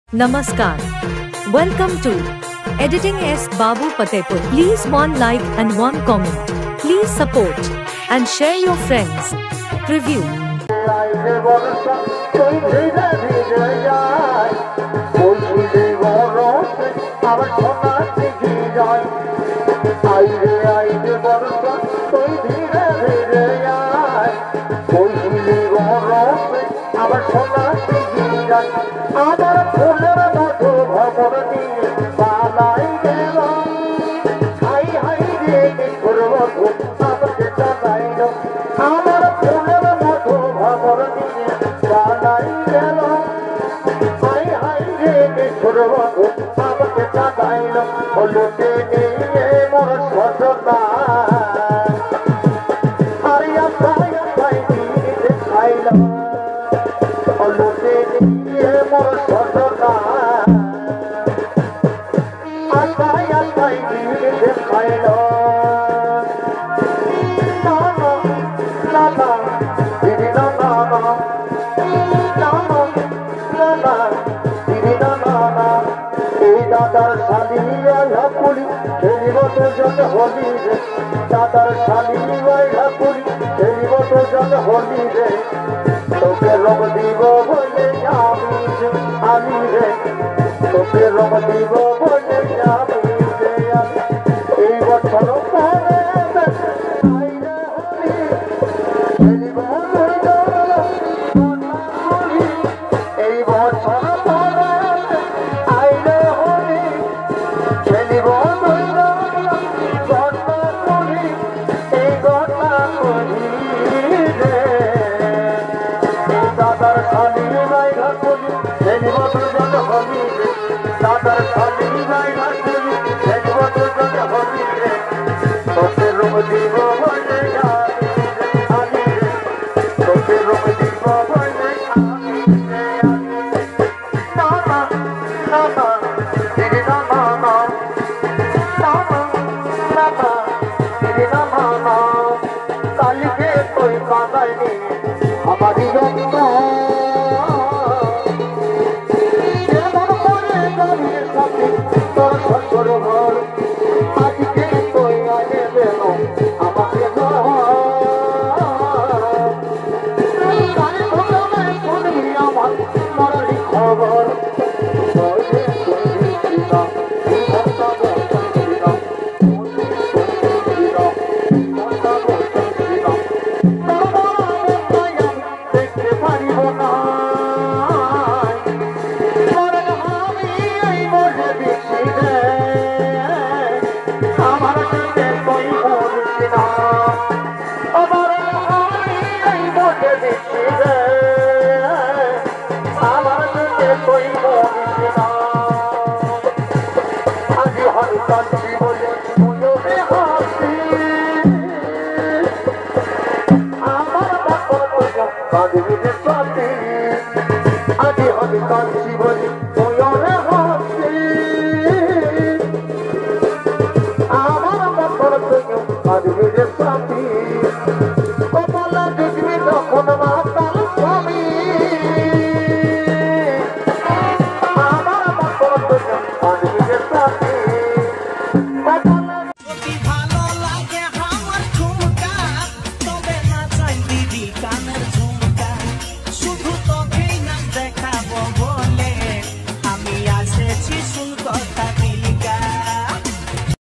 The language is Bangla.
Namaskar. Welcome to Editing S. Babu Patepur. Please one like and one comment. Please support and share your friends. Preview. আমার ফুলের মতো ভবন নিয়ে পালাই গেল হাই হাই রে কি করব আমাকে জানাইল আমার ফুলের মতো ভবন নিয়ে পালাই গেল হাই হাই রে কি করব আমাকে জানাইল হলুদে নিয়ে মোর সজনা হারিয়া পাই পাই দিতে খাইল হলুদে নিয়ে মোর সজনা আশাই আশাই দিতে খাইল না না না না দিদি না না না না না না দিদি না না না এই দাদার শালিয়া লাপুরি খেলিব তো যত হলি রে দাদার শালিয়া লাপুরি খেলিব তো যত হলি রে তোকে রব দিব বলে আমি রে তোকে রব দিব বলে আমি রে এই বছর পরে এই বছর পরে আইলে হলি খেলিব এই গটা করি রে দাদার খালি নাই ঘাটলি খেলিব দুজন হলি রে দাদার খালি নাই ঘাটলি খেলিব দুজন হলি রে তোকে রূপ দিব বলে আমি রে তোকে রূপ দিব বলে আমি রে না না না না দিদি না না না না না না দিদি না না না কালকে তুই কাঁদাইনি আমারই যত্ন যেমন করে গাড়ির সাথে তোর সত্তর ঘর আজকে তুই আগে বেল আমাকে গাড়ি ঢোকাবে শুনবি আমার মরারি খবর শুল্কতা